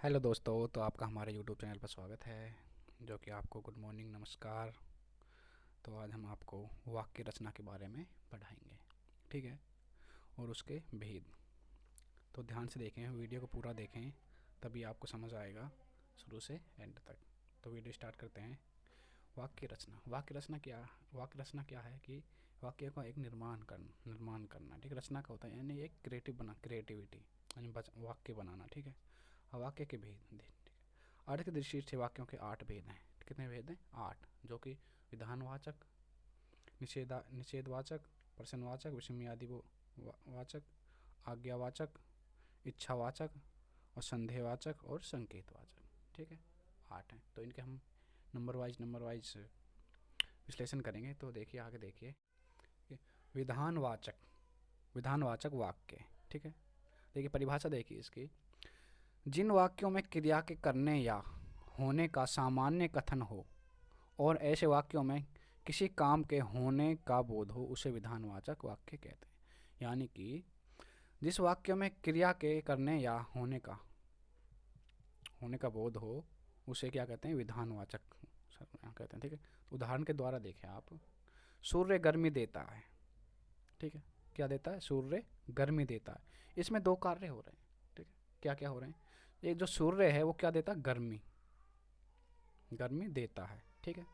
Hello दोस्तों, तो आपका हमारे यूट्यूब चैनल पर स्वागत है। जो कि आपको गुड मॉर्निंग, नमस्कार। तो आज हम आपको वाक्य रचना के बारे में पढ़ाएंगे, ठीक है, और उसके भेद। तो ध्यान से देखें, वीडियो को पूरा देखें, तभी आपको समझ आएगा शुरू से एंड तक। तो वीडियो स्टार्ट करते हैं। वाक्य रचना। वाक्य रचना क्या है कि वाक्य का एक निर्माण करना, ठीक है। रचना का होता है यानी एक क्रिएटिविटी, यानी वाक्य बनाना, ठीक है। अब वाक्य के भेद। अर्थ की दृष्टि से वाक्यों के 8 भेद हैं। कितने भेद हैं? 8, जो कि विधानवाचक, निषेधवाचक, प्रश्नवाचक, विस्मयादि वाचक, आज्ञावाचक, इच्छावाचक और संदेहवाचक और संकेतवाचक, ठीक है। 8 हैं। तो इनके हम नंबर वाइज विश्लेषण करेंगे। तो देखिए, आगे देखिए। विधानवाचक विधानवाचक वाक्य, ठीक है। देखिए परिभाषा, देखिए इसकी। जिन वाक्यों में क्रिया के करने या होने का सामान्य कथन हो और ऐसे वाक्यों में किसी काम के होने का बोध हो, उसे विधानवाचक वाक्य कहते हैं। यानी कि जिस वाक्य में क्रिया के करने या होने का बोध हो, उसे क्या कहते हैं? विधानवाचक कहते हैं, ठीक है। उदाहरण के द्वारा देखें आप। सूर्य गर्मी देता है, ठीक है। क्या देता है? सूर्य गर्मी देता है। इसमें दो कार्य हो रहे हैं, ठीक है। क्या क्या हो रहे हैं? एक जो सूर्य है वो क्या देता है? गर्मी देता है, ठीक है।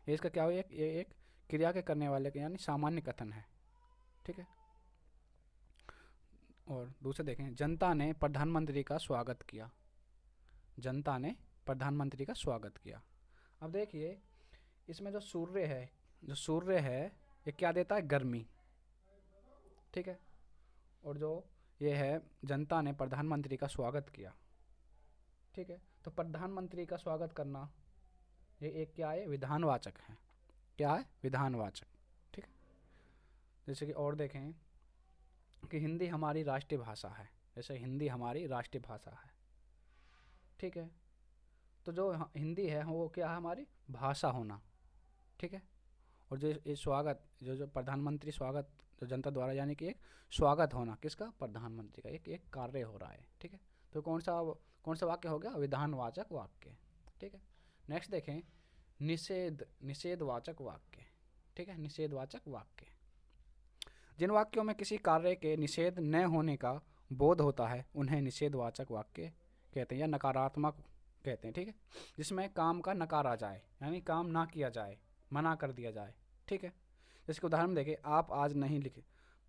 ये इसका क्या हो? ये एक क्रिया के करने वाले के यानी सामान्य कथन है, ठीक है। और दूसरे देखें, जनता ने प्रधानमंत्री का स्वागत किया। जनता ने प्रधानमंत्री का स्वागत किया। अब देखिए, इसमें जो सूर्य है ये क्या देता है? गर्मी, ठीक है। और जो ये है, जनता ने प्रधानमंत्री का स्वागत किया, ठीक है। तो प्रधानमंत्री का स्वागत करना, ये एक क्या है? विधानवाचक है। क्या है? विधानवाचक, ठीक है। जैसे कि और देखें कि हिंदी हमारी राष्ट्रीय भाषा है। जैसे हिंदी हमारी राष्ट्रीय भाषा है, ठीक है। तो जो हिंदी है वो क्या है? हमारी भाषा होना, ठीक है। और जो ये स्वागत, जो प्रधानमंत्री स्वागत, जो जनता द्वारा, यानी कि एक स्वागत होना किसका? प्रधानमंत्री का। एक एक कार्य हो रहा है, ठीक है। तो कौन सा वाक्य हो गया? विधानवाचक वाक्य, ठीक है। नेक्स्ट देखें, निषेधवाचक वाक्य, ठीक है। निषेधवाचक वाक्य, जिन वाक्यों में किसी कार्य के निषेध न होने का बोध होता है, उन्हें निषेधवाचक वाक्य कहते हैं या नकारात्मक कहते हैं, ठीक है। जिसमें काम का नकार आ जाए, यानी काम ना किया जाए, मना कर दिया जाए, ठीक है। इसके उदाहरण देखें। आप आज नहीं लिखे,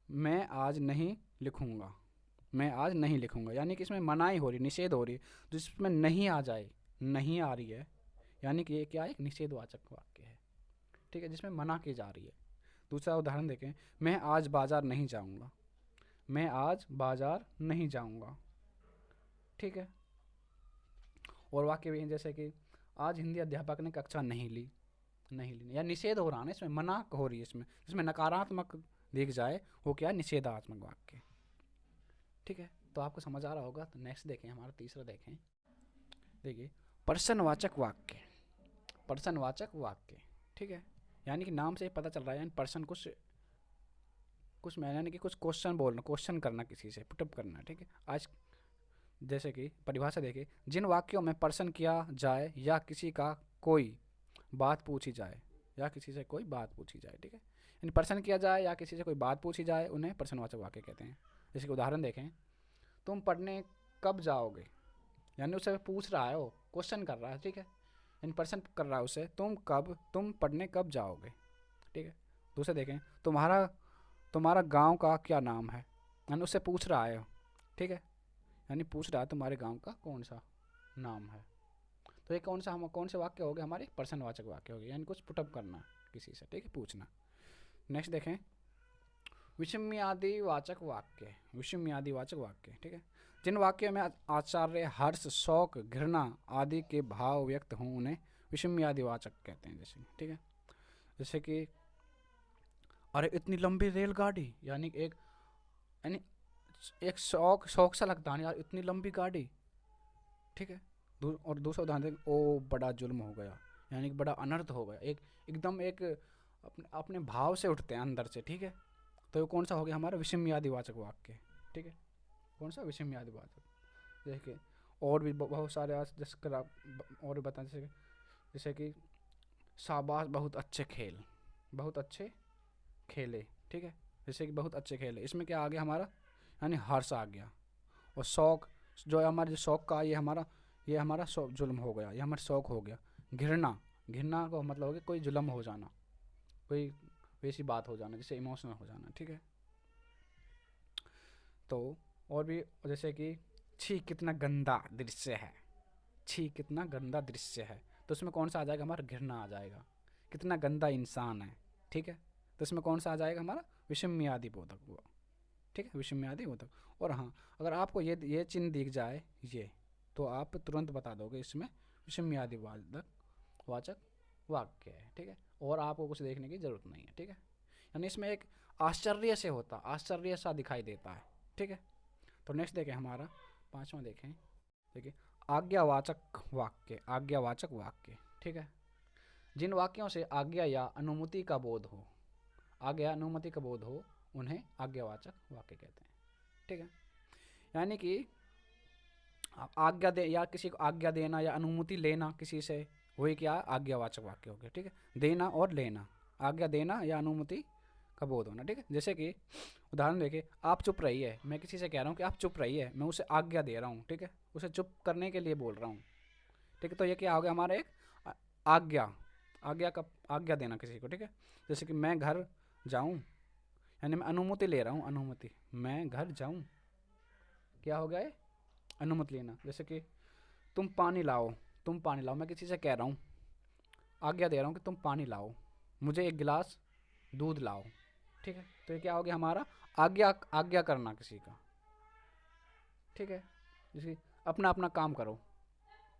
मैं आज नहीं लिखूंगा। मैं आज नहीं लिखूंगा, यानी कि इसमें मनाही हो रही, निषेध हो रही है। जिसमें नहीं आ जाए, नहीं आ रही है, यानी कि ये क्या है? एक निषेधवाचक वाक्य है, ठीक है, जिसमें मना की जा रही है। दूसरा उदाहरण देखें। मैं आज बाजार नहीं जाऊंगा। मैं आज बाजार नहीं जाऊंगा, ठीक है। और वाक्य भी हैं, जैसे कि आज हिंदी अध्यापक ने कक्षा नहीं ली, या निषेध हो रहा है ना, इसमें मना हो रही है। इसमें जिसमें नकारात्मक दिख जाए, वो क्या है? निषेधात्मक वाक्य, ठीक है। तो आपको समझ आ रहा होगा। तो नेक्स्ट देखें, हमारा तीसरा देखें। देखिए, प्रश्नवाचक वाक्य, ठीक है। यानी कि नाम से ही पता चल रहा है, यानी पर्सन कुछ मैं, यानी कि कुछ क्वेश्चन बोलना, क्वेश्चन करना, किसी से पुटअप करना, ठीक है। आज जैसे कि परिभाषा देखिए। जिन वाक्यों में प्रश्न किया जाए या किसी का कोई बात पूछी जाए, या किसी से कोई बात पूछी जाए, ठीक है। यानी प्रश्न किया जाए या किसी से कोई बात पूछी जाए, उन्हें प्रश्नवाचक वाक्य कहते हैं। जैसे कि उदाहरण देखें। तुम पढ़ने कब जाओगे, यानी उसे पूछ रहा है, वो क्वेश्चन कर रहा है, ठीक है। यानी प्रश्न कर रहा है उसे, तुम पढ़ने कब जाओगे, ठीक है। दूसरे देखें। तुम्हारा गांव का क्या नाम है, यानी उससे पूछ रहा है, ठीक है। यानी पूछ रहा है तुम्हारे गांव का कौन सा नाम है। तो ये कौन से वाक्य हो गए? हमारे प्रश्नवाचक वाक्य हो गए, यानी कुछ पुटअप करना किसी से, ठीक है, पूछना। नेक्स्ट देखें, विषम्यादिवाचक वाक्य, ठीक है। जिन वाक्यों में आचार्य, हर्ष, शौक, घृणा आदि के भाव व्यक्त हों, उन्हें विषम्यादिवाचक कहते हैं। जैसे, ठीक है। जैसे कि अरे इतनी लंबी रेलगाड़ी, यानी एक शौक सा लगता है यार, इतनी लंबी गाड़ी, ठीक है। और दूसरा उदाहरण दें। ओ बड़ा जुल्म हो गया, यानी कि बड़ा अनर्थ हो गया। एकदम एक अपने भाव से उठते हैं अंदर से, ठीक है। तो ये कौन सा हो गया? हमारा विषम्यादिवाचक वाक्य, ठीक है। कौन सा? विषम्यादिवाचक। देखिए, और भी बहुत सारे आज जैसे और भी बताएं, जैसे कि शाबाश बहुत अच्छे खेल, बहुत अच्छे खेले, ठीक है, जैसे कि बहुत अच्छे खेले, इसमें क्या आ गया हमारा, यानी हर्ष आ गया। और शौक, जो है हमारे जो शौक का, ये हमारा जुल्म हो गया, ये हमारा शौक हो गया। घृणा, घृणा का मतलब हो गया कोई जुल्म हो जाना, कोई वैसी बात हो जाना, जैसे इमोशनल हो जाना, ठीक है। तो और भी जैसे कि छी कितना गंदा दृश्य है, छी कितना गंदा दृश्य है, तो उसमें कौन सा आ जाएगा हमारा, घृणा आ जाएगा। कितना गंदा इंसान है, ठीक है, तो इसमें कौन सा आ जाएगा हमारा, विषम्यादि बोधक हुआ, ठीक है, विषम्यादि बोधक। और हाँ, अगर आपको ये चिन्ह दिख जाए ये, तो आप तुरंत बता दोगे इसमें विषम्यादि वाचक वाक्य है, ठीक है, और आपको कुछ देखने की जरूरत नहीं है, ठीक है। यानी इसमें एक आश्चर्य से होता, आश्चर्य सा दिखाई देता है, ठीक है। तो नेक्स्ट देखें हमारा 5वां देखें, देखिए आज्ञावाचक वाक्य, आज्ञावाचक वाक्य, ठीक है, जिन वाक्यों से आज्ञा या अनुमति का बोध हो, आज्ञा अनुमति का बोध हो, उन्हें आज्ञावाचक वाक्य कहते हैं, ठीक है। यानी कि आज्ञा दे या किसी को आज्ञा देना या अनुमति लेना किसी से, वही क्या आज्ञावाचक वाक्य हो गया, ठीक है। देना और लेना, आज्ञा देना या अनुमति का बोध होना, ठीक है। जैसे कि उदाहरण देखिए, आप चुप रहिए, मैं किसी से कह रहा हूँ कि आप चुप रहिए, मैं उसे आज्ञा दे रहा हूँ, ठीक है, उसे चुप करने के लिए बोल रहा हूँ, ठीक है। तो ये क्या हो गया हमारा एक आज्ञा, आज्ञा देना किसी को, ठीक है। जैसे कि मैं घर जाऊँ, यानी मैं अनुमति ले रहा हूँ, अनुमति, मैं घर जाऊँ, क्या हो गया है, अनुमति लेना। जैसे कि तुम पानी लाओ, तुम पानी लाओ, मैं किसी से कह रहा हूँ, आज्ञा दे रहा हूँ कि तुम पानी लाओ, मुझे एक गिलास दूध लाओ, ठीक है। तो ये क्या हो गया हमारा, आज्ञा करना किसी का, ठीक है। जैसे अपना अपना काम करो,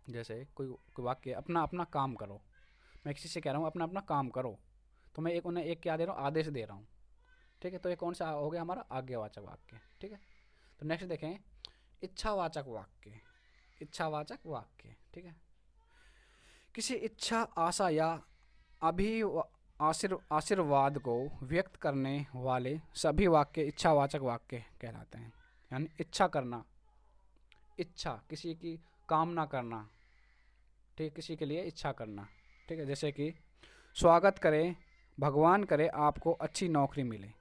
जैसे कोई वाक्य, अपना अपना काम करो, मैं किसी से कह रहा हूँ अपना अपना काम करो, तो मैं उन्हें एक क्या दे रहा हूँ, आदेश दे रहा हूँ, ठीक है। तो ये कौन सा हो गया हमारा, आज्ञावाचक वाक्य, ठीक है। तो नेक्स्ट देखें इच्छावाचक वाक्य, इच्छावाचक वाक्य, ठीक है, किसी इच्छा, आशा या अभी आशीर्वाद को व्यक्त करने वाले सभी वाक्य इच्छावाचक वाक्य कहलाते हैं। यानी इच्छा करना, इच्छा किसी की कामना करना, ठीक, किसी के लिए इच्छा करना, ठीक है। जैसे कि स्वागत करें, भगवान करे आपको अच्छी नौकरी मिले,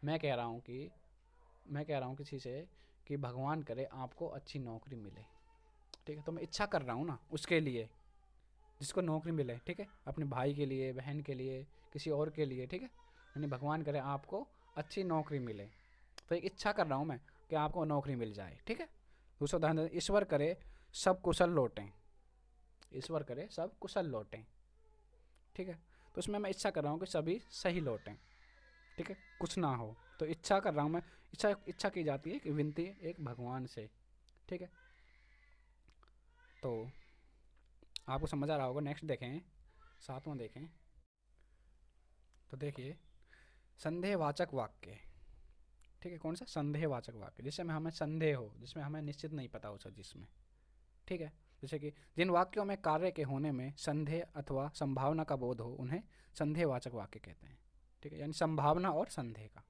मैं कह रहा हूँ किसी से कि भगवान करे आपको अच्छी नौकरी मिले, ठीक है। तो मैं इच्छा कर रहा हूँ ना उसके लिए, जिसको नौकरी मिले, ठीक है, अपने भाई के लिए, बहन के लिए, किसी और के लिए, ठीक है। यानी भगवान करे आपको अच्छी नौकरी मिले, तो एक इच्छा कर रहा हूँ मैं कि आपको नौकरी मिल जाए, ठीक है। दूसरा उदाहरण, ईश्वर करे सब कुशल लौटें, ईश्वर करे सब कुशल लौटें, ठीक है। तो उसमें मैं इच्छा कर रहा हूँ कि सभी सही लौटें, ठीक है, कुछ ना हो, तो इच्छा कर रहा हूँ मैं, इच्छा की जाती है कि विनती एक भगवान से, ठीक है। तो आपको समझ आ रहा होगा। नेक्स्ट देखें 7वां देखें, तो देखिए संदेहवाचक वाक्य, ठीक है, कौन सा, संदेहवाचक वाक्य, जिसमें हमें संदेह हो, जिसमें हमें निश्चित नहीं पता हो सर, जिसमें, ठीक है। जैसे कि जिन वाक्यों में कार्य के होने में संदेह अथवा संभावना का बोध हो, उन्हें संदेहवाचक वाक्य कहते हैं, ठीक है। यानी संभावना और संदेह का,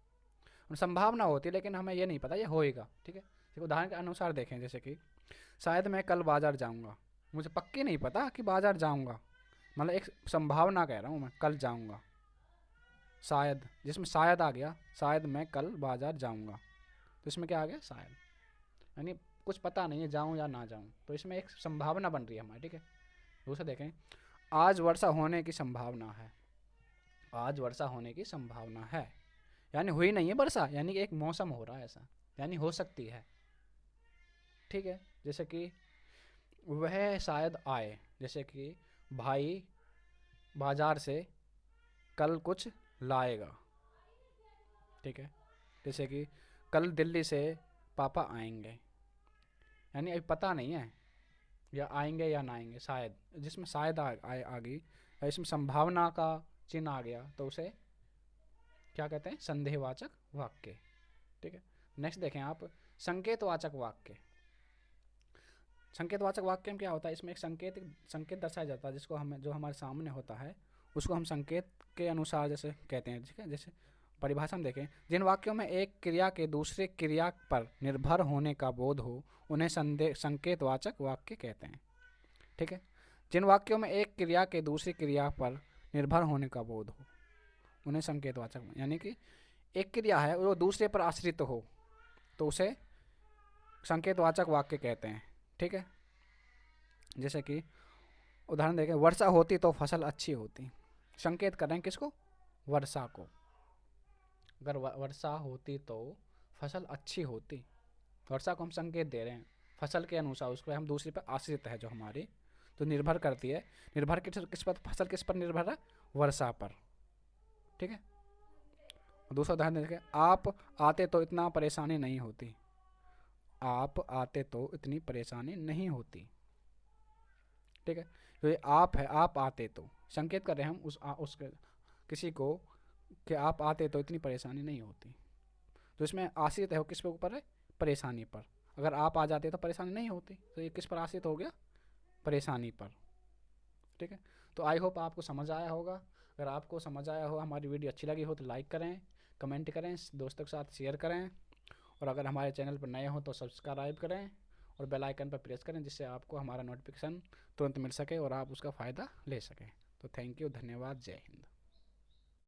संभावना होती है लेकिन हमें ये नहीं पता ये होएगा, ठीक है। उदाहरण के अनुसार देखें, जैसे कि शायद मैं कल बाजार जाऊंगा, मुझे पक्की नहीं पता कि बाजार जाऊंगा, मतलब एक संभावना कह रहा हूँ मैं, कल जाऊंगा, शायद, जिसमें शायद आ गया, शायद मैं कल बाजार जाऊंगा, तो इसमें क्या आ गया, शायद, यानी कुछ पता नहीं है जाऊं या ना जाऊं, तो इसमें एक संभावना बन रही है हमारी, ठीक है। दूसरा देखें, आज वर्षा होने की संभावना है, आज वर्षा होने की संभावना है, यानी हुई नहीं है वर्षा, यानी कि एक मौसम हो रहा है ऐसा, यानी हो सकती है, ठीक है। जैसे कि वह शायद आए, जैसे कि भाई बाजार से कल कुछ लाएगा, ठीक है। जैसे कि कल दिल्ली से पापा आएंगे, यानी अभी पता नहीं है या आएंगे या ना आएंगे, शायद, जिसमें शायद आ गई, इसमें संभावना का चिन्ह आ गया, तो उसे क्या कहते हैं, संदेहवाचक वाक्य, ठीक है। नेक्स्ट देखें आप संकेतवाचक वाक्य, संकेतवाचक वाक्य में क्या होता है, इसमें एक संकेत दर्शाया जाता है, जिसको हमें, जो हमारे सामने होता है उसको हम संकेत के अनुसार जैसे कहते हैं, ठीक है। जैसे परिभाषा में देखें, जिन वाक्यों में एक क्रिया के दूसरे क्रिया पर निर्भर होने का बोध हो उन्हें संकेतवाचक वाक्य कहते हैं। ठीक है, जिन वाक्यों में एक क्रिया के दूसरी क्रिया पर निर्भर होने का बोध हो उन्हें संकेतवाचक, यानी कि एक क्रिया है वो दूसरे पर आश्रित हो तो उसे संकेतवाचक वाक्य कहते हैं। ठीक है, जैसे कि उदाहरण देखें, वर्षा होती तो फसल अच्छी होती। संकेत कर रहे हैं किसको? वर्षा को। अगर वर्षा होती तो फसल अच्छी होती, वर्षा को हम संकेत दे रहे हैं फसल के अनुसार, उसको हम दूसरे पर आश्रित है जो हमारी, तो निर्भर करती है। निर्भर किस पर? फसल किस पर निर्भर है? वर्षा पर। ठीक है, दूसरा उदाहरण देखें, आप आते तो इतना परेशानी नहीं होती। आप आते तो इतनी परेशानी नहीं होती। ठीक है, तो ये आप है, आप आते तो संकेत कर रहे हैं हम उस किसी को कि आप आते तो इतनी परेशानी नहीं होती। तो इसमें आश्रित है वो किस पे ऊपर है? परेशानी पर। अगर आप आ जाते तो परेशानी नहीं होती, तो ये किस पर आश्रित हो गया? परेशानी पर। ठीक है, तो आई होप आपको समझ आया होगा। अगर आपको समझ आया हो, हमारी वीडियो अच्छी लगी हो तो लाइक करें, कमेंट करें, दोस्तों के साथ शेयर करें, और अगर हमारे चैनल पर नए हो तो सब्सक्राइब करें और बेल आइकन पर प्रेस करें, जिससे आपको हमारा नोटिफिकेशन तुरंत मिल सके और आप उसका फ़ायदा ले सकें। तो थैंक यू, धन्यवाद, जय हिंद।